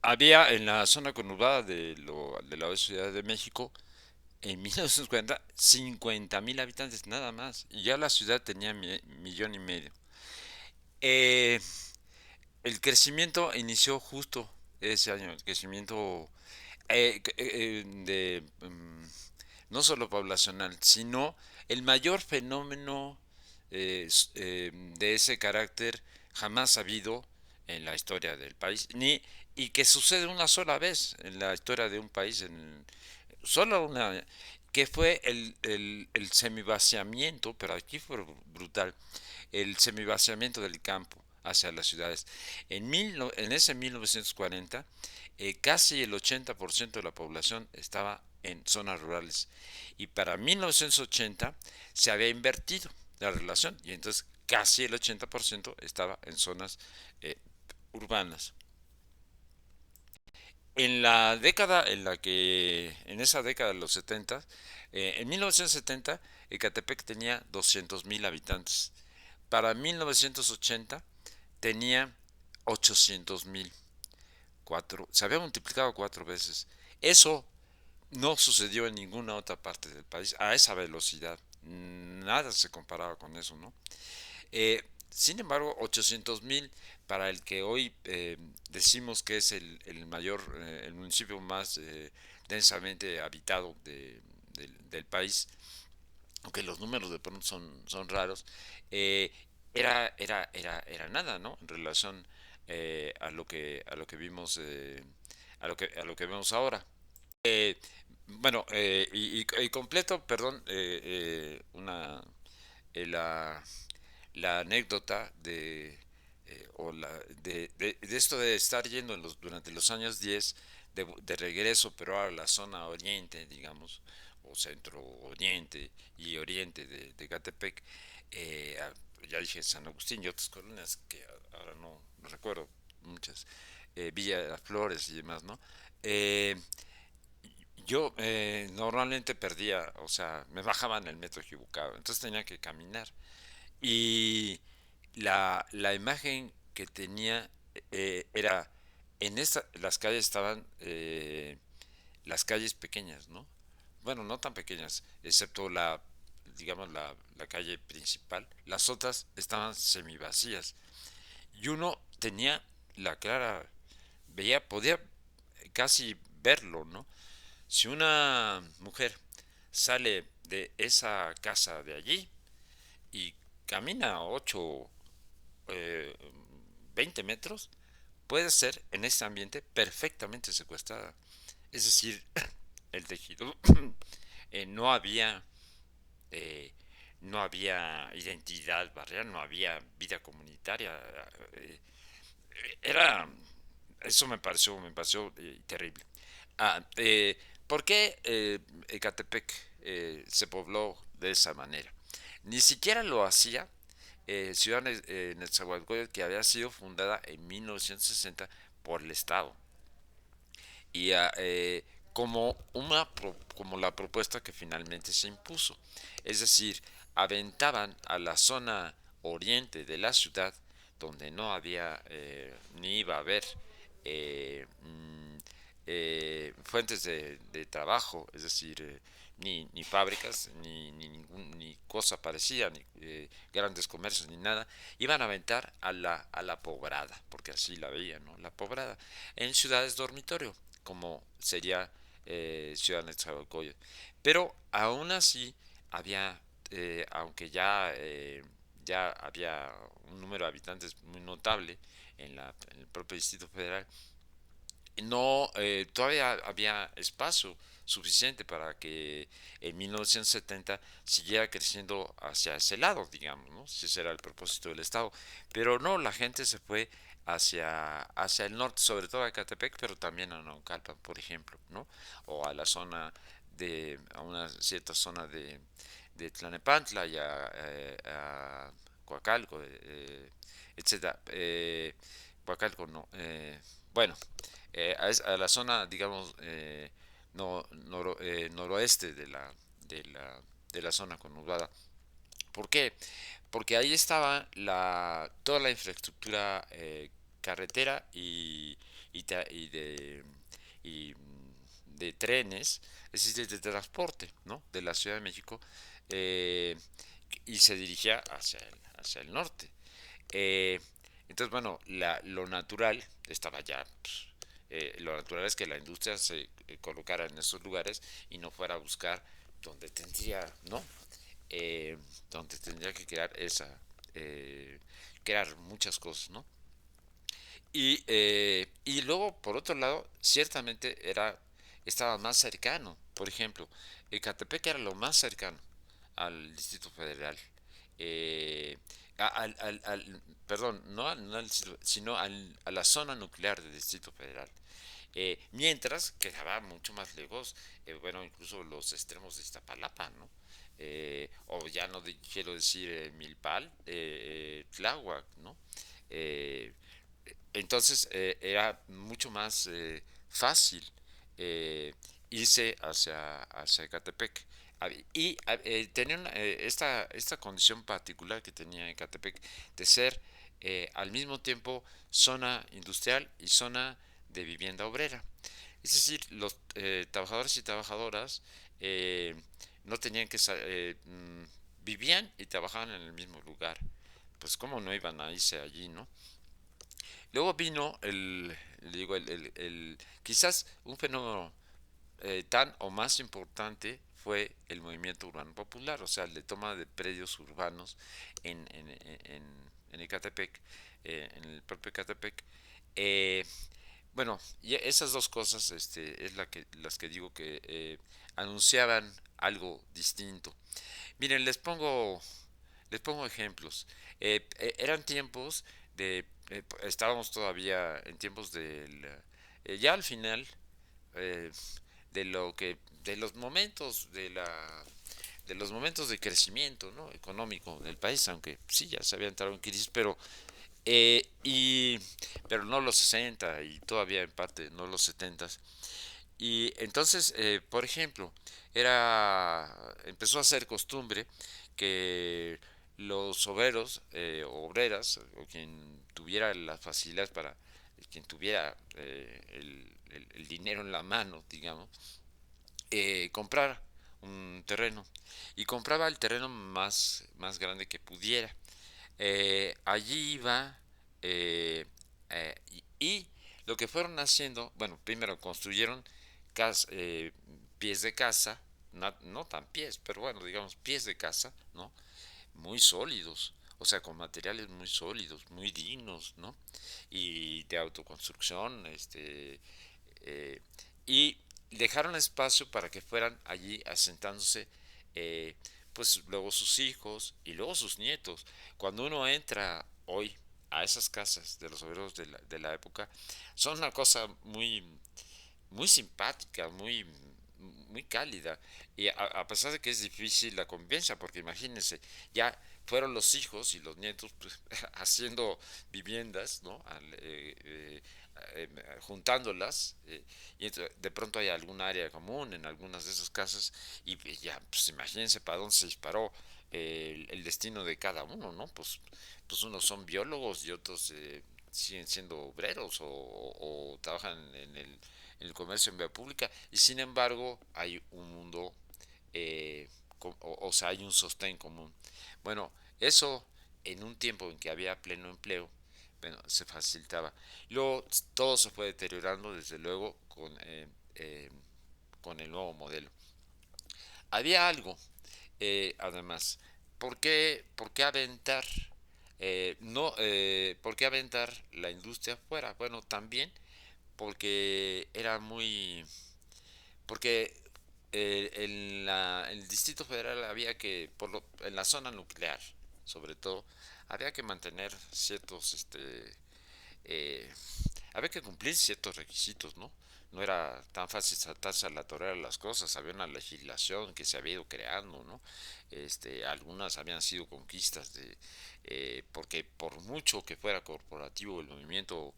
Había en la zona conurbada de la Ciudad de México, en 1940, 50.000 habitantes nada más. Y ya la ciudad tenía millón y medio. Eh, el crecimiento inició justo ese año. El crecimiento no solo poblacional, sino el mayor fenómeno de ese carácter jamás habido en la historia del país, ni y que sucede una sola vez en la historia de un país, solo una, que fue el semivaciamiento, pero aquí fue brutal, el semivaciamiento del campo hacia las ciudades. En ese 1940, casi el 80% de la población estaba en zonas rurales. Y para 1980 se había invertido la relación y entonces casi el 80% estaba en zonas eh, urbanas. En esa década de los 70, en 1970, Ecatepec tenía 200.000 habitantes. Para 1980 tenía 800.000. Se había multiplicado 4 veces. Eso no sucedió en ninguna otra parte del país a esa velocidad. Nada se comparaba con eso, ¿no? Sin embargo, 800.000 para el que hoy decimos que es el mayor, el municipio más densamente habitado del país, aunque los números de pronto son raros, eh, era nada, ¿no? En relación a lo que vimos, a lo que vemos ahora. Eh, bueno, y completo, perdón, la, la anécdota de esto de estar yendo durante los años 10 de regreso, pero a la zona oriente, digamos, o centro oriente y oriente de Catepec, ya dije San Agustín y otras colonias que ahora no recuerdo muchas, Villa de las Flores y demás, ¿no? Eh, yo normalmente perdía, o sea, me bajaba en el metro equivocado, entonces tenía que caminar. Y la imagen que tenía era, las calles estaban, las calles pequeñas, ¿no? Bueno, no tan pequeñas, excepto digamos, la calle principal. Las otras estaban semivacías. Y uno tenía la clara, podía casi verlo, ¿no? Si una mujer sale de esa casa de allí y camina 8 eh, 20 metros, puede ser en este ambiente perfectamente secuestrada. Es decir, el tejido no había eh, no había identidad barrial, no había vida comunitaria. eh, Era eso me pareció terrible. Ah, ¿Por qué Ecatepec se pobló de esa manera? Ni siquiera lo hacía Ciudad Nezahualcóyotl, que había sido fundada en 1960 por el Estado. Y como la propuesta que finalmente se impuso. Es decir, aventaban a la zona oriente de la ciudad, donde no había ni iba a haber eh, mm, fuentes de trabajo, es decir, ni fábricas, ni cosa parecida, ni grandes comercios, ni nada, iban a aventar a la pobrada, porque así la veían, ¿no? La pobrada, en ciudades dormitorio, como sería Ciudad Nezahualcóyotl. Pero aún así había, aunque ya había un número de habitantes muy notable en el propio Distrito Federal, no todavía había espacio suficiente para que en 1970 siguiera creciendo hacia ese lado, digamos, ¿no? Si ese era el propósito del Estado. Pero no, la gente se fue hacia el norte, sobre todo a Ecatepec, pero también a Naucalpan, por ejemplo, ¿no? O a la zona a una cierta zona de Tlanepantla y a Coacalco, etcétera. Coacalco no, bueno, a la zona, digamos, noroeste de la zona conurbada. ¿Por qué? Porque ahí estaba toda la infraestructura carretera y de, y, de trenes, es decir, de transporte, ¿no? De la Ciudad de México, eh, y se dirigía hacia el norte. Eh, entonces, bueno, lo natural estaba ya, pues, lo natural es que la industria se colocara en esos lugares y no fuera a buscar donde tendría, ¿no? Eh, donde tendría que crear muchas cosas, ¿no? Y luego, por otro lado, ciertamente estaba más cercano. Por ejemplo, Ecatepec era lo más cercano al Distrito Federal. Eh, Perdón, no al distrito, sino a la zona nuclear del Distrito Federal. Mientras quedaba mucho más lejos, bueno, incluso los extremos de Iztapalapa, ¿no? O ya no quiero decir Milpal, Tláhuac, ¿no? Eh, entonces era mucho más fácil eh, irse hacia Ecatepec. Y tenía esta condición particular que tenía Ecatepec de ser al mismo tiempo zona industrial y zona de vivienda obrera. Es decir, los trabajadores y trabajadoras eh, no tenían vivían y trabajaban en el mismo lugar. Pues cómo no iban a irse allí, ¿no? Luego vino digo, quizás un fenómeno tan o más importante fue el movimiento urbano popular, o sea, el de toma de predios urbanos en, en, en, en Ecatepec, en el propio Ecatepec. Eh, bueno, y esas dos cosas es las que digo que anunciaban algo distinto. Miren, les pongo ejemplos. Eran tiempos estábamos todavía en tiempos ya al final eh, de los momentos de los momentos de crecimiento, ¿no? Económico del país, aunque sí ya se había entrado en crisis, eh, y, pero no los 60 y todavía en parte no los 70. Y entonces, por ejemplo, empezó a ser costumbre que los obreros, obreras, o quien tuviera las facilidades quien tuviera el dinero en la mano, digamos, comprar un terreno y compraba el terreno más grande que pudiera. Allí iba eh, y lo que fueron haciendo, bueno, primero construyeron pies de casa, no tan pies, pero bueno, digamos pies de casa, ¿no? Muy sólidos, o sea, con materiales muy sólidos, muy dignos, ¿no? Y de autoconstrucción, eh, y dejaron espacio para que fueran allí asentándose, eh, pues luego sus hijos y luego sus nietos. Cuando uno entra hoy a esas casas de los obreros de la época, son una cosa muy simpática, muy cálida. Y a pesar de que es difícil la convivencia, porque imagínense, ya fueron los hijos y los nietos pues, haciendo viviendas, ¿no? Juntándolas, y de pronto hay algún área común en algunas de esas casas, y ya, pues imagínense para dónde se disparó el destino de cada uno, ¿no? Pues unos son biólogos y otros siguen siendo obreros o trabajan en el comercio en vía pública, y sin embargo hay un mundo, eh, o sea, hay un sostén común. Bueno, eso en un tiempo en que había pleno empleo, bueno, se facilitaba. Luego todo se fue deteriorando, desde luego, con el nuevo modelo. Había algo, además, por qué aventar? No, ¿por qué aventar la industria fuera? Bueno, también porque era muy porque en el Distrito Federal había que, en la zona nuclear, sobre todo, había que mantener eh, había que cumplir ciertos requisitos, ¿no? No era tan fácil saltarse a la torera las cosas, había una legislación que se había ido creando, ¿no? Algunas habían sido conquistas porque por mucho que fuera corporativo el movimiento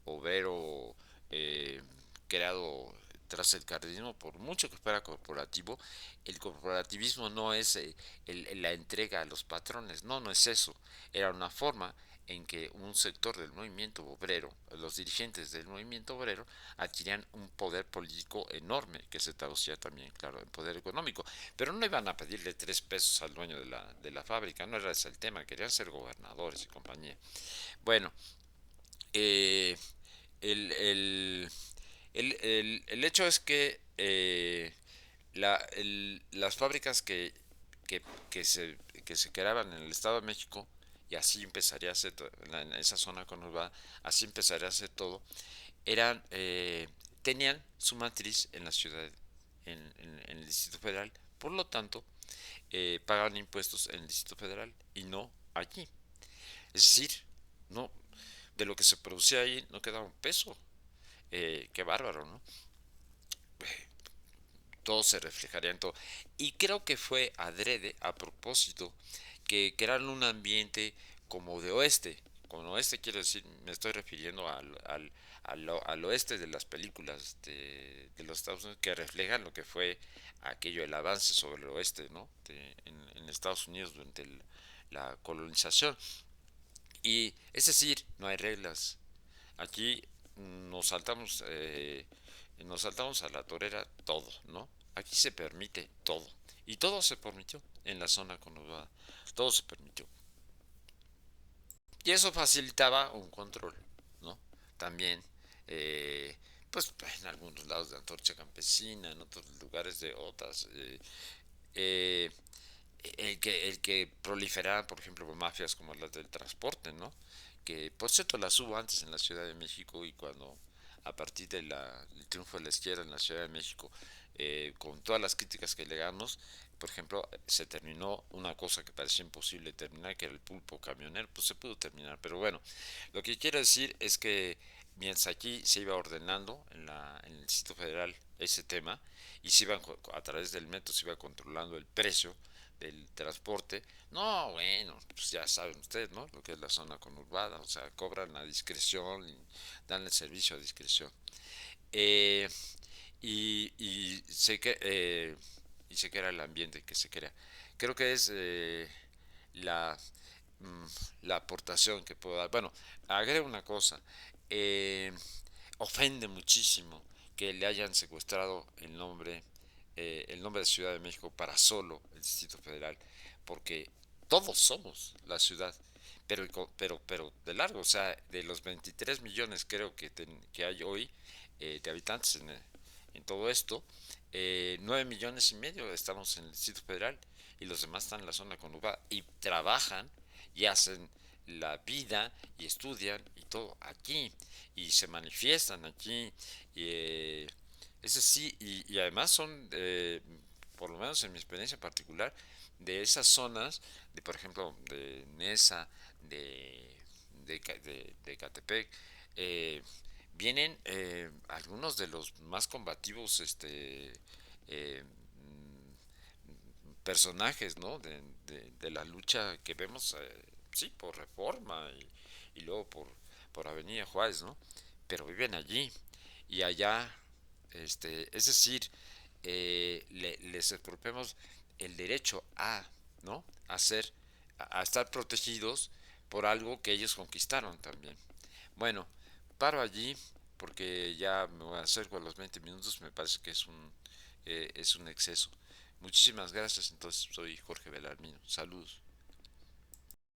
obrero eh, creado tras el cardenismo, por mucho que fuera corporativo, el corporativismo no es la entrega a los patrones, no es eso, era una forma en que un sector del movimiento obrero, los dirigentes del movimiento obrero, adquirían un poder político enorme, que se traducía también, claro, en poder económico. Pero no iban a pedirle 3 pesos al dueño de la fábrica, no era ese el tema, querían ser gobernadores y compañía. Bueno, eh, el, el, el hecho es que las fábricas que, que, se, que se creaban en el Estado de México, y así empezaría a ser en esa zona conurbada, así empezaría a ser todo, eran, tenían su matriz en la ciudad, en el Distrito Federal, por lo tanto, pagaban impuestos en el Distrito Federal y no allí. Es decir, no, de lo que se producía ahí no quedaba un peso. Qué bárbaro, ¿no? Todo se reflejaría en todo. Y creo que fue adrede, a propósito, que crearon un ambiente como de oeste. Con oeste quiero decir, me estoy refiriendo al oeste de las películas de los Estados Unidos que reflejan lo que fue aquello, el avance sobre el oeste, ¿no? En Estados Unidos durante la colonización. Y es decir, no hay reglas. Aquí nos saltamos, nos saltamos a la torera todo, ¿no? Aquí se permite todo. Y todo se permitió en la zona conurbada. Todo se permitió. Y eso facilitaba un control, ¿no? También, eh, pues en algunos lados de Antorcha Campesina, en otros lugares de otras, eh, el que proliferaban, por ejemplo, mafias como las del transporte, ¿no? Que por cierto las hubo antes en la Ciudad de México y cuando a partir del triunfo de la izquierda en la Ciudad de México, con todas las críticas que le damos, por ejemplo, se terminó una cosa que parecía imposible terminar, que era el pulpo camionero, pues se pudo terminar, pero bueno, lo que quiero decir es que mientras aquí se iba ordenando en el Distrito Federal ese tema y se iba a través del metro se iba controlando el precio del transporte. No, bueno, pues ya saben ustedes, ¿no? Lo que es la zona conurbada, o sea, cobran a discreción y dan el servicio a discreción. Eh, y sé que y sé que era el ambiente que se crea. Creo que es la mm, la aportación que puedo dar. Bueno, agrego una cosa. Eh, Ofende muchísimo que le hayan secuestrado el nombre de Ciudad de México para solo el Distrito Federal, porque todos somos la ciudad, pero de largo, o sea, de los 23 millones creo que hay hoy de habitantes en todo esto, 9 millones y medio estamos en el Distrito Federal y los demás están en la zona conurbada y trabajan y hacen la vida y estudian y todo aquí y se manifiestan aquí y, es así y además son por lo menos en mi experiencia particular de esas zonas de por ejemplo de Nesa de Catepec eh, vienen algunos de los más combativos eh, personajes, ¿no? De la lucha que vemos, sí, por Reforma y luego por Avenida Juárez, ¿no? Pero viven allí y allá, es decir, les expropiamos el derecho a, ¿no? A ser, a estar protegidos por algo que ellos conquistaron también. Bueno, paro allí porque ya me acerco a los 20 minutos, me parece que es un exceso. Muchísimas gracias, entonces soy Jorge Belarmino. Saludos.